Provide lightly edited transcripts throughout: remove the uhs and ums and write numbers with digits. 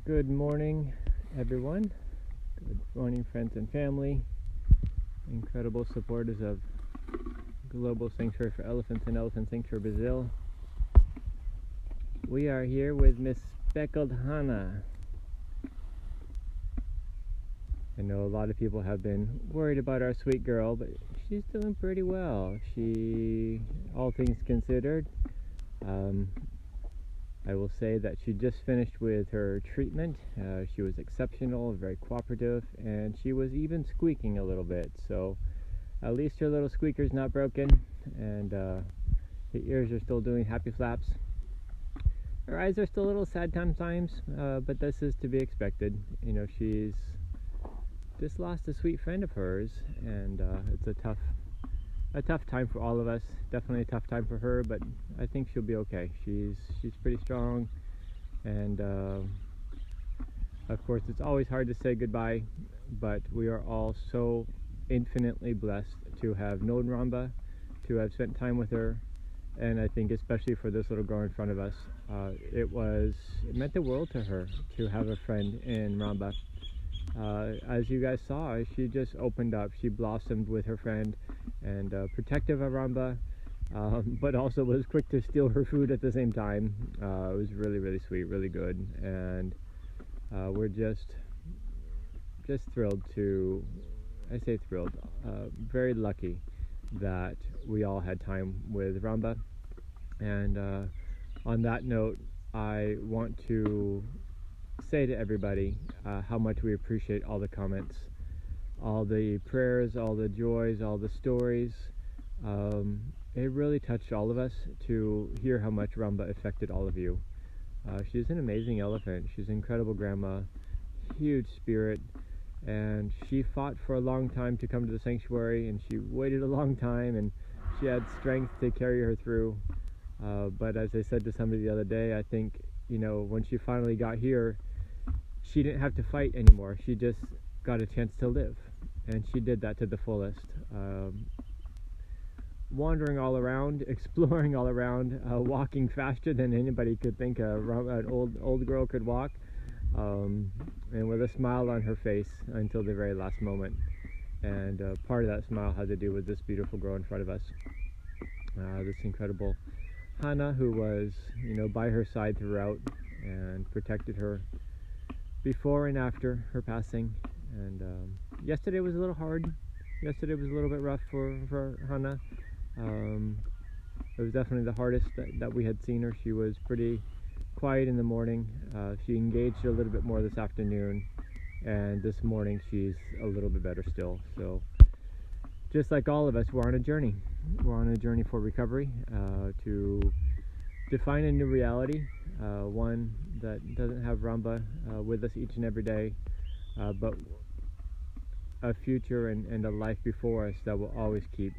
Good morning, everyone. Good morning, friends and family. Incredible supporters of Global Sanctuary for Elephants and Elephant Sanctuary Brazil. We are here with Miss Speckled Rana. I know a lot of people have been worried about our sweet girl, but she's doing pretty well. She, all things considered, I will say that she just finished with her treatment. She was exceptional, very cooperative, and she was even squeaking a little bit. So at least her little squeaker's not broken, and the ears are still doing happy flaps. Her eyes are still a little sad sometimes, but this is to be expected. You know, she's just lost a sweet friend of hers, and it's a tough time for all of us. Definitely a tough time for her, but I think she'll be okay. She's pretty strong, and of course it's always hard to say goodbye, but we are all so infinitely blessed to have known Ramba, to have spent time with her, and I think especially for this little girl in front of us, it meant the world to her to have a friend in Ramba. As you guys saw, she just opened up. She blossomed with her friend, and protective of Ramba, but also was quick to steal her food at the same time. It was really, really sweet, really good, and we're just thrilled to, I say thrilled, very lucky that we all had time with Ramba. And on that note, I want to say to everybody how much we appreciate all the comments, all the prayers, all the joys, all the stories. It really touched all of us to hear how much Ramba affected all of you. She's an amazing elephant. She's an incredible grandma, huge spirit, and she fought for a long time to come to the sanctuary, and she waited a long time, and she had strength to carry her through. But as I said to somebody the other day, I think, you know, when she finally got here, she didn't have to fight anymore. She just got a chance to live, and she did that to the fullest. Wandering all around, exploring all around, walking faster than anybody could think an old girl could walk, and with a smile on her face until the very last moment. And part of that smile had to do with this beautiful girl in front of us, this incredible Rana, who was, you know, by her side throughout and protected her before and after her passing. And yesterday was a little hard. Yesterday was a little bit rough for Rana. It was definitely the hardest that we had seen her. She was pretty quiet in the morning. She engaged a little bit more this afternoon, and this morning she's a little bit better still. So just like all of us, we're on a journey. We're on a journey for recovery, to define a new reality, one that doesn't have Ramba with us each and every day, but a future and a life before us that will always keep,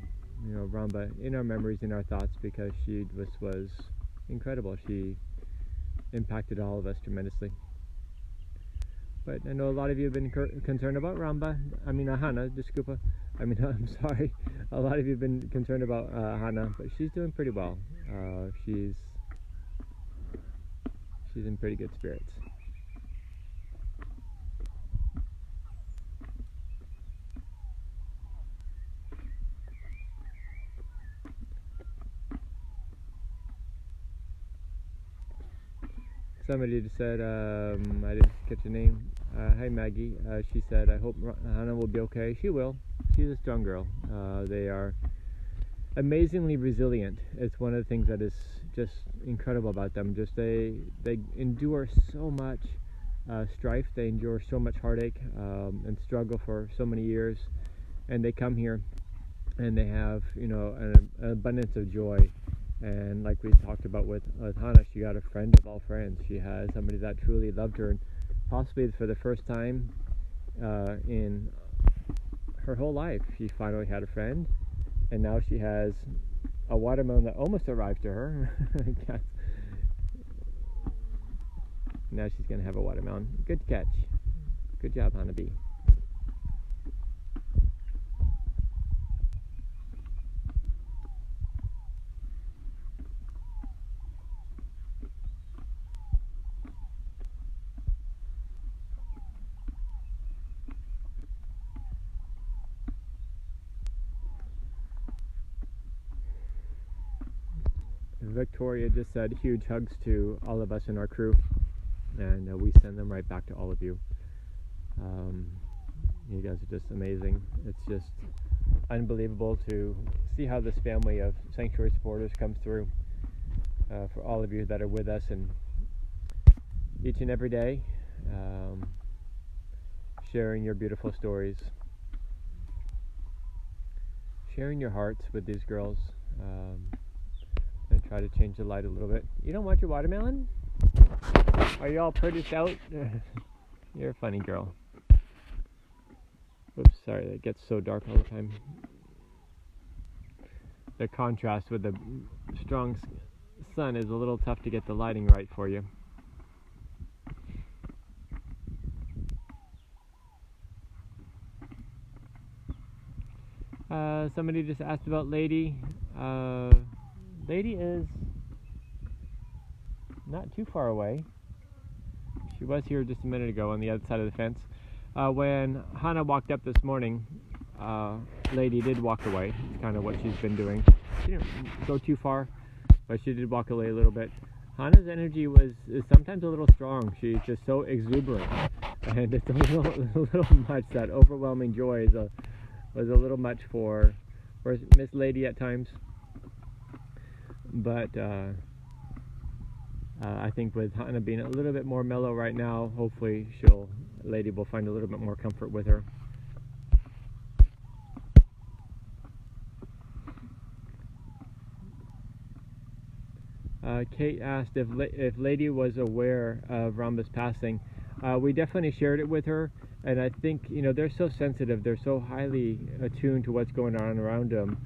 you know, Ramba in our memories, in our thoughts, because she was incredible. She impacted all of us tremendously. But I know a lot of you have been concerned about Ramba. I mean, Rana, desculpa. I'm sorry. A lot of you have been concerned about Rana, but she's doing pretty well. She's in pretty good spirits. Somebody just said, I didn't catch your name. Hi Maggie. She said, I hope Rana will be okay. She will. She's a strong girl. They are amazingly resilient. It's one of the things that is just incredible about them. Just they endure so much strife. They endure so much heartache and struggle for so many years, and they come here and they have, you know, an abundance of joy. And like we talked about with Rana, she got a friend of all friends. She has somebody that truly loved her, and possibly for the first time in her whole life, she finally had a friend. And now she has a watermelon that almost arrived to her. Now she's going to have a watermelon. Good catch. Good job, Honeybee. Victoria just said huge hugs to all of us in our crew, and we send them right back to all of you. You guys are just amazing. It's just unbelievable to see how this family of Sanctuary supporters comes through. For all of you that are with us and each and every day, sharing your beautiful stories, sharing your hearts with these girls, and try to change the light a little bit. You don't want your watermelon? Are you all produced out? You're a funny girl. Oops, sorry, it gets so dark all the time. The contrast with the strong sun is a little tough to get the lighting right for you. Somebody just asked about Lady. Lady is not too far away. She was here just a minute ago on the other side of the fence. When Hannah walked up this morning, Lady did walk away. It's kind of what she's been doing. She didn't go too far, but she did walk away a little bit. Hannah's energy is sometimes a little strong. She's just so exuberant, and it's a little much. That overwhelming joy was a little much for Miss Lady at times. But I think with Hannah being a little bit more mellow right now, hopefully Lady will find a little bit more comfort with her. Kate asked if Lady was aware of Ramba's passing. We definitely shared it with her, and I think they're so sensitive, they're so highly attuned to what's going on around them,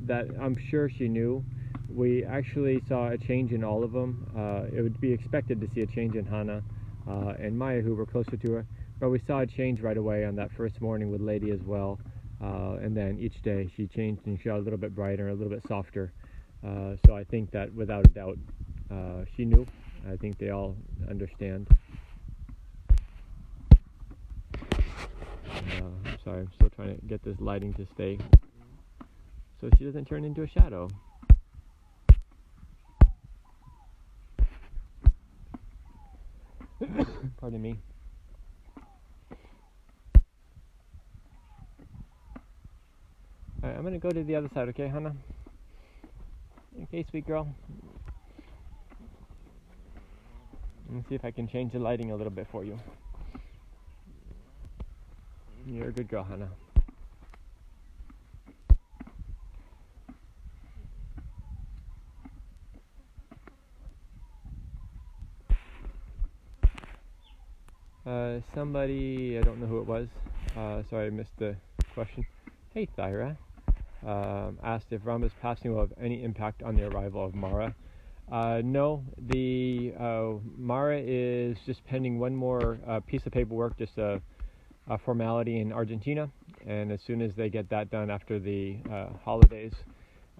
that I'm sure she knew. We actually saw a change in all of them. It would be expected to see a change in Hannah and Maya, who were closer to her, but we saw a change right away on that first morning with Lady as well. And then each day she changed and she got a little bit brighter, a little bit softer. So I think that without a doubt she knew. I think they all understand. I'm sorry, I'm still trying to get this lighting to stay so she doesn't turn into a shadow. Pardon me. Alright, I'm going to go to the other side, okay, Hannah? Okay, sweet girl. Let me see if I can change the lighting a little bit for you. You're a good girl, Hannah. Somebody, I don't know who it was, sorry I missed the question. Hey Thyra, asked if Ramba's passing will have any impact on the arrival of Mara. No, the Mara is just pending one more piece of paperwork, just a formality in Argentina, and as soon as they get that done after the holidays,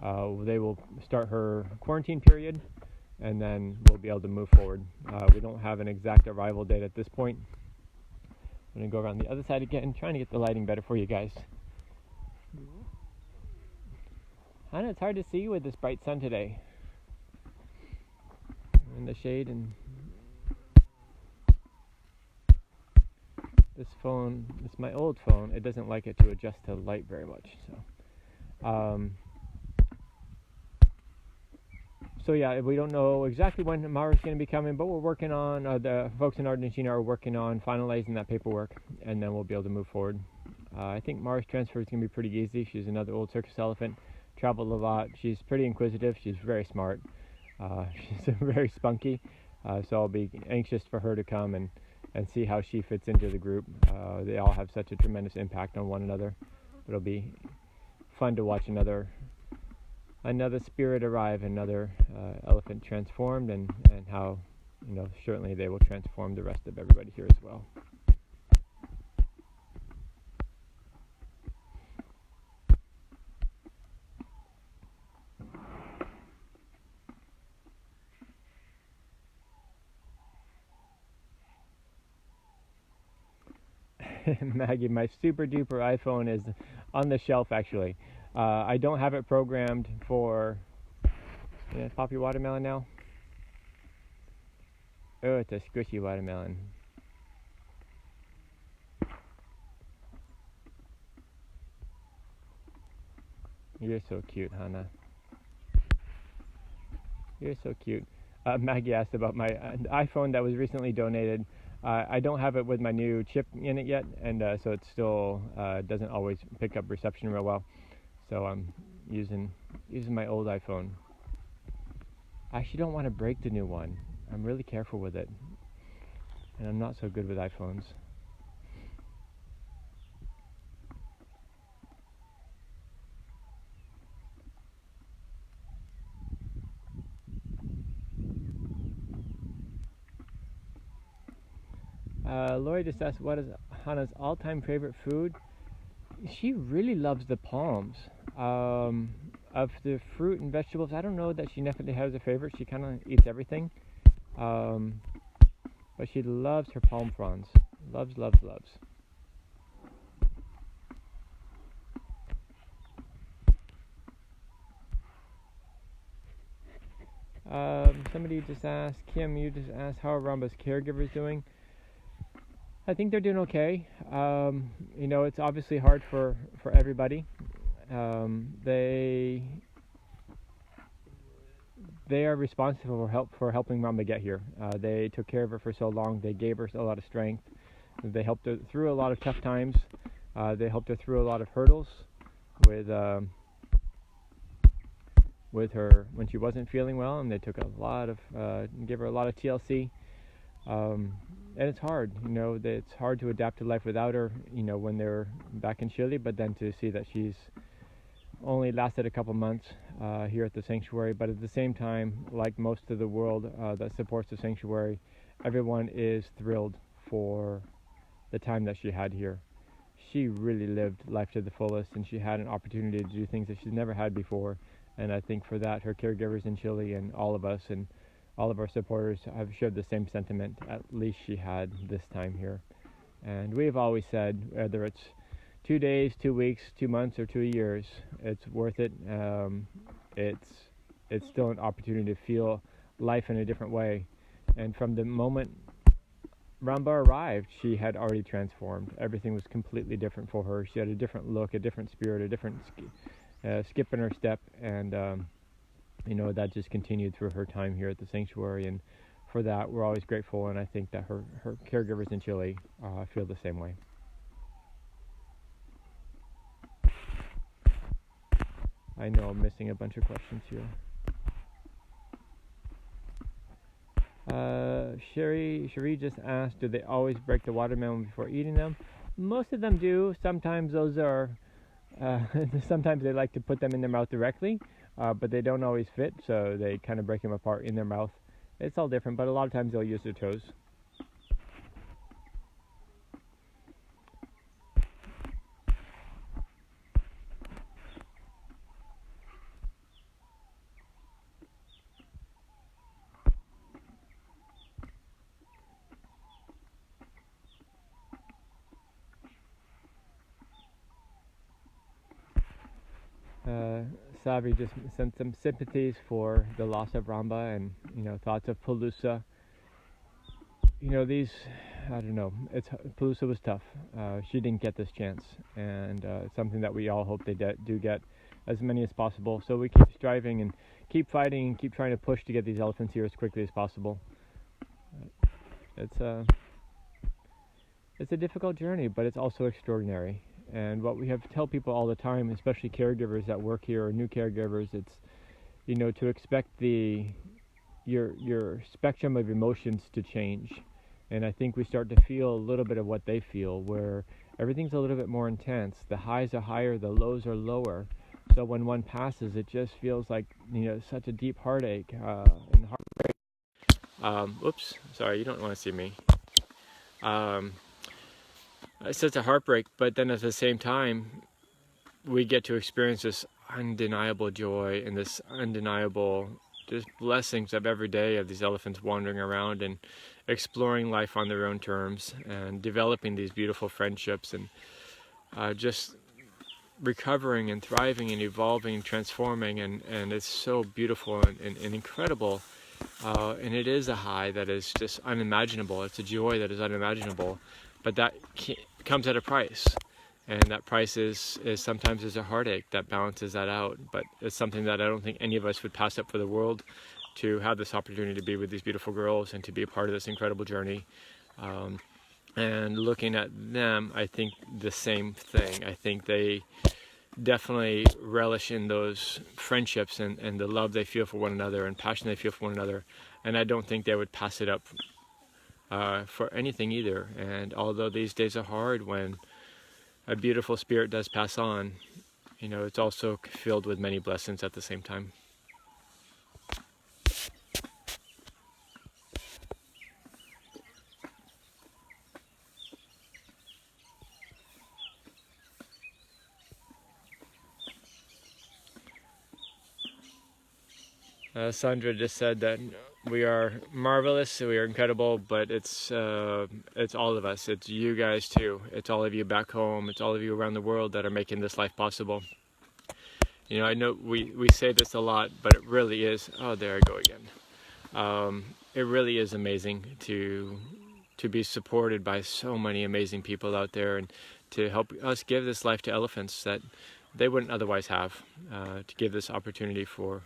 they will start her quarantine period, and then we'll be able to move forward. We don't have an exact arrival date at this point. I'm going to go around the other side again, trying to get the lighting better for you guys. I know it's hard to see with this bright sun today. In the shade, and this phone, it's my old phone, it doesn't like it to adjust to light very much. So yeah, we don't know exactly when Mara's going to be coming, but we're working on, the folks in Argentina are working on finalizing that paperwork, and then we'll be able to move forward. I think Mara's transfer is going to be pretty easy. She's another old circus elephant, traveled a lot. She's pretty inquisitive. She's very smart. She's very spunky, so I'll be anxious for her to come and see how she fits into the group. They all have such a tremendous impact on one another. It'll be fun to watch another spirit arrive, another elephant transformed, and how, certainly they will transform the rest of everybody here as well. Maggie, my super duper iPhone is on the shelf actually. I don't have it programmed for Yeah, pop your watermelon now. Oh, it's a squishy watermelon. You're so cute, Hannah. You're so cute. Maggie asked about my iPhone that was recently donated. I don't have it with my new chip in it yet, and so it still doesn't always pick up reception real well. So I'm using my old iPhone. I actually don't want to break the new one. I'm really careful with it, and I'm not so good with iPhones. Lori just asked, what is Hannah's all-time favorite food? She really loves the palms. Of the fruit and vegetables, I don't know that she definitely has a favorite. She kind of eats everything. But she loves her palm fronds. Loves, loves, loves. Somebody just asked, Kim, you just asked how are Ramba's caregivers doing? I think they're doing okay. It's obviously hard for everybody. They are responsible for helping Ramba get here. They took care of her for so long. They gave her a lot of strength. They helped her through a lot of tough times. They helped her through a lot of hurdles with her when she wasn't feeling well, and they took gave her a lot of TLC. And it's hard, it's hard to adapt to life without her, when they're back in Chile, but then to see that she's only lasted a couple months here at the sanctuary, but at the same time, like most of the world that supports the sanctuary, everyone is thrilled for the time that she had here. She really lived life to the fullest, and she had an opportunity to do things that she's never had before, and I think for that, her caregivers in Chile and all of us and all of our supporters have shared the same sentiment. At least she had this time here. And we have always said, whether it's 2 days, 2 weeks, 2 months, or 2 years, it's worth it. It's still an opportunity to feel life in a different way. And from the moment Ramba arrived, she had already transformed. Everything was completely different for her. She had a different look, a different spirit, a different skip in her step, and that just continued through her time here at the sanctuary, and for that we're always grateful, and I think that her caregivers in Chile feel the same way. I know I'm missing a bunch of questions here. Cherie just asked, do they always break the watermelon before eating them? Most of them do. Sometimes those are sometimes they like to put them in their mouth directly, but they don't always fit, so they kind of break them apart in their mouth. It's all different, but a lot of times they'll use their toes. Savi just sent some sympathies for the loss of Ramba and thoughts of Palusa. I don't know. Palusa was tough. She didn't get this chance, and it's something that we all hope they do get as many as possible. So we keep striving and keep fighting and keep trying to push to get these elephants here as quickly as possible. It's a difficult journey, but it's also extraordinary. And what we have to tell people all the time, especially caregivers that work here or new caregivers, it's to expect your spectrum of emotions to change. And I think we start to feel a little bit of what they feel, where everything's a little bit more intense. The highs are higher, the lows are lower. So when one passes, it just feels like such a deep heartache and heartbreak. Oops, sorry, you don't want to see me. It's such a heartbreak, but then at the same time, we get to experience this undeniable joy and this undeniable just blessings of every day of these elephants wandering around and exploring life on their own terms and developing these beautiful friendships and just recovering and thriving and evolving and transforming, and it's so beautiful and incredible. And it is a high that is just unimaginable. It's a joy that is unimaginable, but that comes at a price. And that price is sometimes is a heartache that balances that out. But it's something that I don't think any of us would pass up for the world, to have this opportunity to be with these beautiful girls and to be a part of this incredible journey. And looking at them, I think the same thing. I think they definitely relish in those friendships and the love they feel for one another and passion they feel for one another. And I don't think they would pass it up for anything either. And although these days are hard, when a beautiful spirit does pass on, you know, it's also filled with many blessings at the same time. Sandra just said that we are marvelous, we are incredible, but it's all of us. It's you guys too. It's all of you back home. It's all of you around the world that are making this life possible. You know, I know we say this a lot, but it really is. Oh, there I go again. It really is amazing to be supported by so many amazing people out there, and to help us give this life to elephants that they wouldn't otherwise have. To give this opportunity for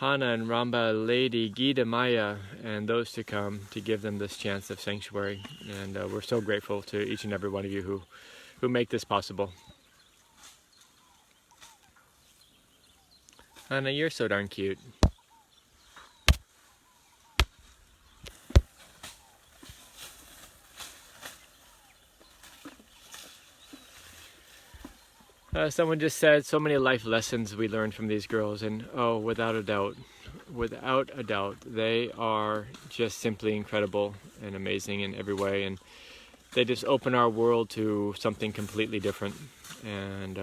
Rana and Ramba, Lady, Gita, Maya, and those to come, to give them this chance of sanctuary. And we're so grateful to each and every one of you who make this possible. Rana, you're so darn cute. Someone just said so many life lessons we learned from these girls, and oh, without a doubt, they are just simply incredible and amazing in every way, and they just open our world to something completely different, and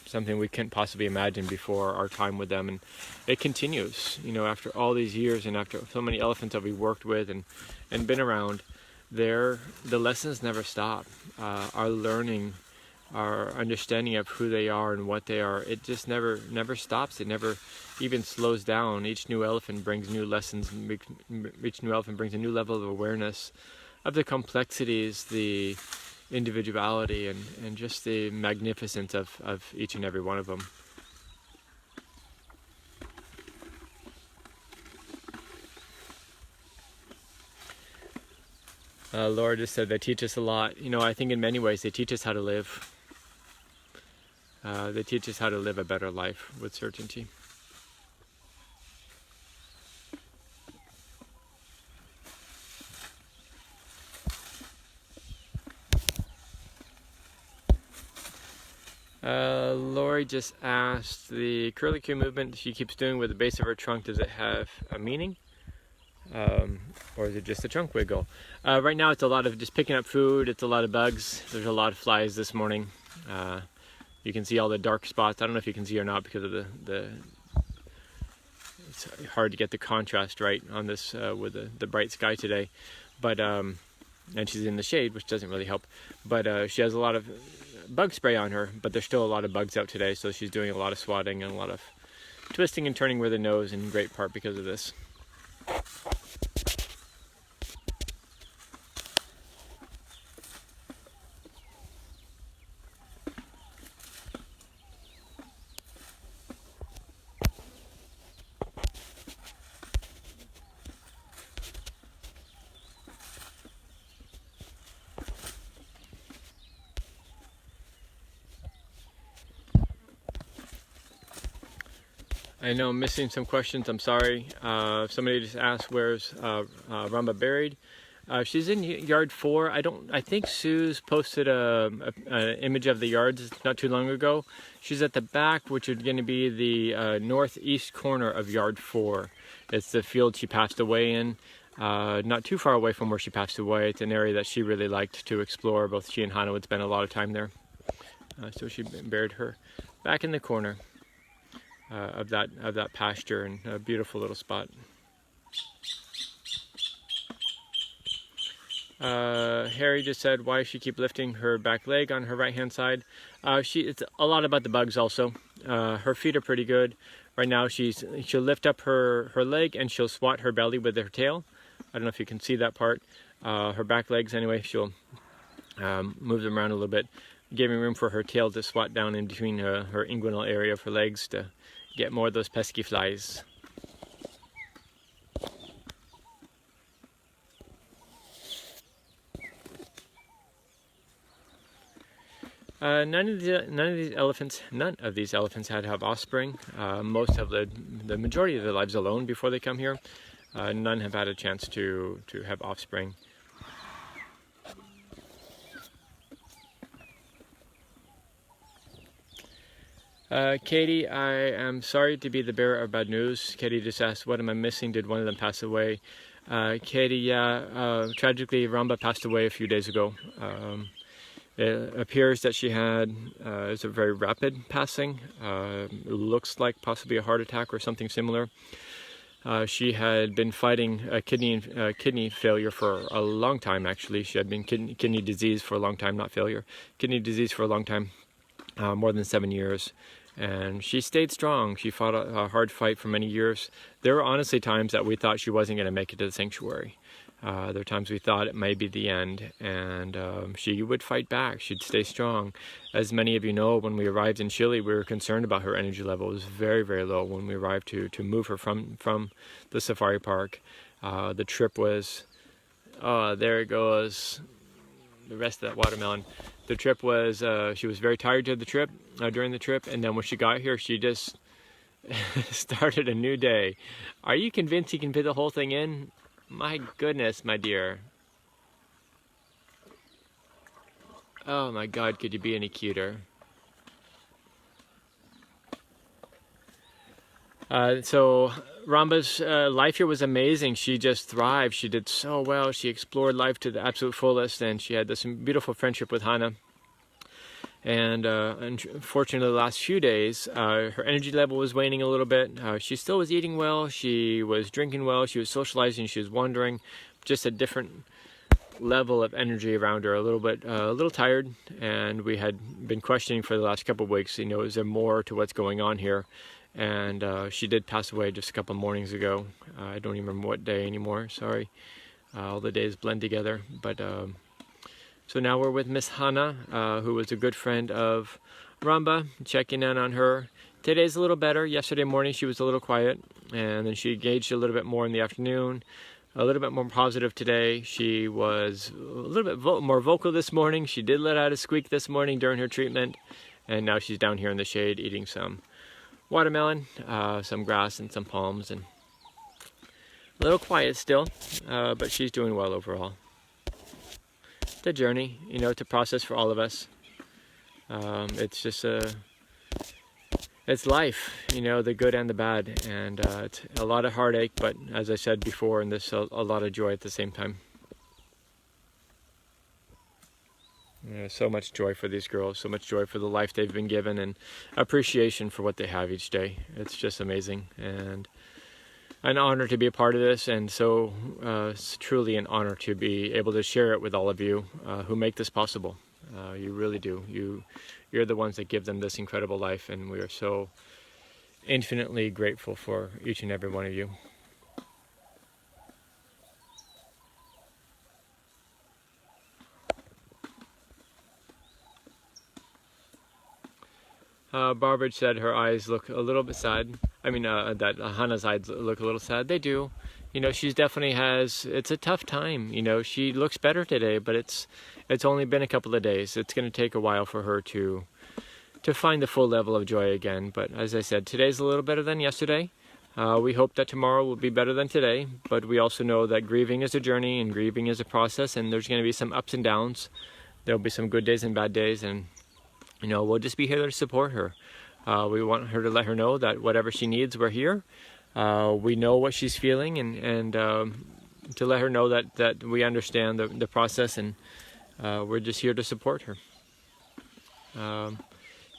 something we couldn't possibly imagine before our time with them. And it continues, you know, after all these years and after so many elephants that we worked with and been around, the lessons never stop. Our learning, our understanding of who they are and what they are, it just never stops. It never even slows down. Each new elephant brings new lessons. Each new elephant brings a new level of awareness of the complexities, the individuality, and just the magnificence of each and every one of them. Laura just said they teach us a lot. You know, I think in many ways they teach us how to live. They teach us how to live a better life with certainty. Lori just asked, the curlicue movement she keeps doing with the base of her trunk, does it have a meaning? Or is it just a trunk wiggle? Right now it's a lot of just picking up food. It's a lot of bugs. There's a lot of flies this morning. You can see all the dark spots. I don't know if you can see or not because of the it's hard to get the contrast right on this with the bright sky today. But and she's in the shade, which doesn't really help. But she has a lot of bug spray on her, but there's still a lot of bugs out today, so she's doing a lot of swatting and a lot of twisting and turning with her nose, in great part because of this. I know I'm missing some questions, I'm sorry. Somebody just asked where's Ramba buried. She's in yard 4. I think Sue's posted an image of the yards not too long ago. She's at the back, which is going to be the northeast corner of yard 4. It's the field she passed away in, not too far away from where she passed away. It's an area that she really liked to explore. Both she and Hana would spend a lot of time there. So she buried her back in the corner of that pasture, and a beautiful little spot. Harry just said, why she keep lifting her back leg on her right hand side. It's a lot about the bugs also. Her feet are pretty good. Right now she'll lift up her leg and she'll swat her belly with her tail. I don't know if you can see that part. Her back legs anyway, she'll move them around a little bit, giving room for her tail to swat down in between her inguinal area of her legs to get more of those pesky flies. None of these elephants had to have offspring. Most have lived the majority of their lives alone before they come here. None have had a chance to have offspring. Katie, I am sorry to be the bearer of bad news. Katie just asked, what am I missing? Did one of them pass away? Katie, tragically, Ramba passed away a few days ago. It appears that she had is a very rapid passing. Looks like possibly a heart attack or something similar. She had been fighting a kidney failure for a long time. Actually, she had been kidney disease for a long time, not failure. Kidney disease for a long time, more than 7 years. And she stayed strong. She fought a hard fight for many years. There were honestly times that we thought she wasn't going to make it to the sanctuary. There were times we thought it might be the end, and she would fight back. She'd stay strong. As many of you know, when we arrived in Chile, we were concerned about her energy level. It was very, very low when we arrived to move her from the safari park. The trip was, there it goes, the rest of that watermelon. The trip was, she was very tired during the trip, and then when she got here, she just started a new day. Are you convinced you can fit the whole thing in? My goodness, my dear. Oh my God, could you be any cuter? So Ramba's life here was amazing. She just thrived. She did so well. She explored life to the absolute fullest, and she had this beautiful friendship with Rana. And unfortunately, the last few days, her energy level was waning a little bit. She still was eating well. She was drinking well. She was socializing. She was wandering. Just a different level of energy around her. A little tired. And we had been questioning for the last couple of weeks. You know, is there more to what's going on here? And she did pass away just a couple of mornings ago. I don't even remember what day anymore. Sorry. All the days blend together. But so now we're with Miss Rana, who was a good friend of Ramba, checking in on her. Today's a little better. Yesterday morning she was a little quiet, and then she engaged a little bit more in the afternoon. A little bit more positive today. She was a little bit more vocal this morning. She did let out a squeak this morning during her treatment, and now she's down here in the shade eating some watermelon, some grass, and some palms, and a little quiet still, but she's doing well overall. The journey, you know, to process for all of us. It's just it's life, you know, the good and the bad, and it's a lot of heartache, but as I said before, and there's a lot of joy at the same time. So much joy for these girls, so much joy for the life they've been given, and appreciation for what they have each day. It's just amazing, and an honor to be a part of this, and so it's truly an honor to be able to share it with all of you who make this possible. You really do. You're the ones that give them this incredible life, and we are so infinitely grateful for each and every one of you. Barbara said her eyes look a little bit sad. I mean, that Hannah's eyes look a little sad. They do. You know, she's definitely it's a tough time. You know, she looks better today, but it's only been a couple of days. It's going to take a while for her to find the full level of joy again. But as I said, today's a little better than yesterday. We hope that tomorrow will be better than today, but we also know that grieving is a journey and grieving is a process, and there's going to be some ups and downs. There'll be some good days and bad days, and you know, we'll just be here to support her. We want her to let her know that whatever she needs, we're here. We know what she's feeling, and to let her know that we understand the process, and we're just here to support her.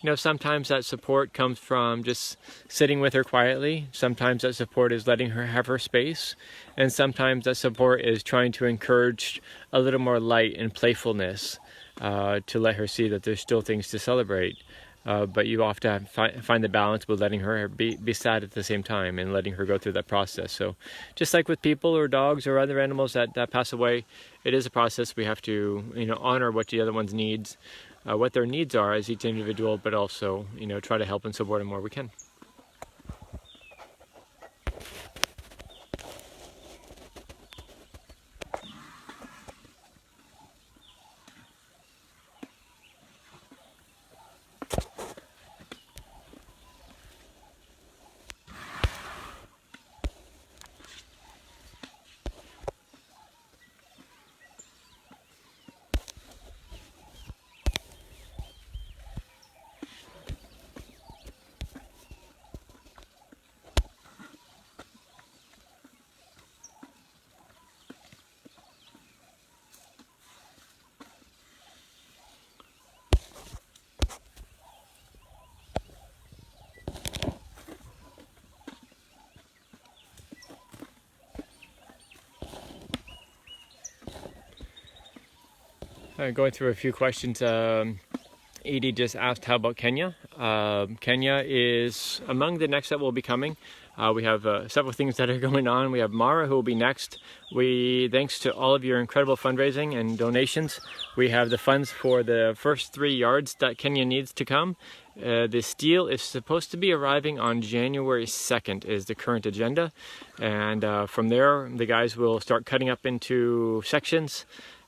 You know, sometimes that support comes from just sitting with her quietly. Sometimes that support is letting her have her space. And sometimes that support is trying to encourage a little more light and playfulness to let her see that there's still things to celebrate. But you often have to find the balance with letting her be sad at the same time and letting her go through that process. So just like with people or dogs or other animals that pass away, it is a process. We have to, you know, honor what the other one's needs, what their needs are as each individual, but also, you know, try to help and support them where we can. Going through a few questions. Edie just asked, how about Kenya? Kenya is among the next that will be coming. We have several things that are going on. We have Mara, who will be next. Thanks to all of your incredible fundraising and donations, we have the funds for the first 3 yards that Kenya needs to come. The steel is supposed to be arriving on January 2nd is the current agenda. And from there, the guys will start cutting up into sections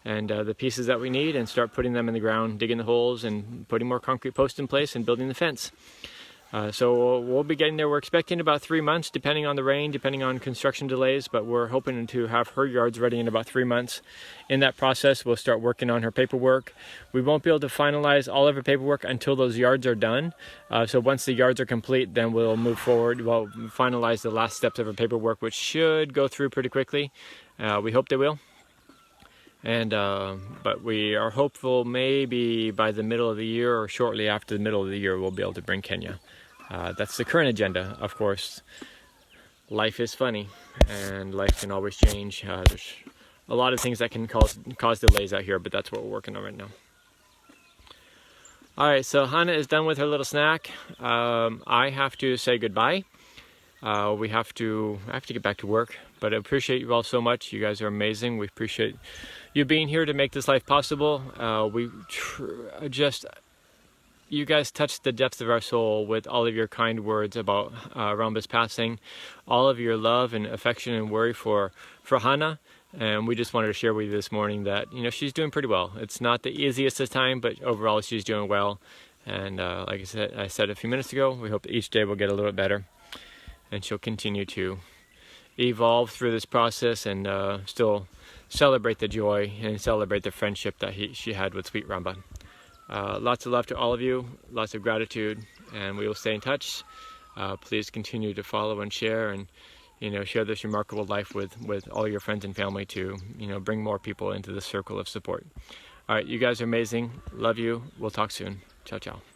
and the pieces that we need and start putting them in the ground, digging the holes and putting more concrete posts in place and building the fence. So we'll be getting there. We're expecting about 3 months, depending on the rain, depending on construction delays, but we're hoping to have her yards ready in about 3 months. In that process, we'll start working on her paperwork. We won't be able to finalize all of her paperwork until those yards are done. So once the yards are complete, then we'll move forward. We'll finalize the last steps of her paperwork, which should go through pretty quickly. We hope they will. And but we are hopeful maybe by the middle of the year or shortly after the middle of the year we'll be able to bring Kenya. That's the current agenda. Of course, life is funny and life can always change. There's a lot of things that can cause delays out here, but that's what we're working on right now. All right, so Hannah is done with her little snack. I have to say goodbye. I have to get back to work, but I appreciate you all so much. You guys are amazing. We appreciate you being here to make this life possible. You guys touched the depths of our soul with all of your kind words about Ramba's passing, all of your love and affection and worry for Hannah. And we just wanted to share with you this morning that, you know, she's doing pretty well. It's not the easiest of time, but overall she's doing well. And like I said a few minutes ago, we hope that each day will get a little bit better. And she'll continue to evolve through this process and still celebrate the joy and celebrate the friendship that she had with Sweet Ramba. Lots of love to all of you, lots of gratitude, and we will stay in touch. Please continue to follow and share, and share this remarkable life with all your friends and family to bring more people into the circle of support. All right, you guys are amazing. Love you. We'll talk soon. Ciao, ciao.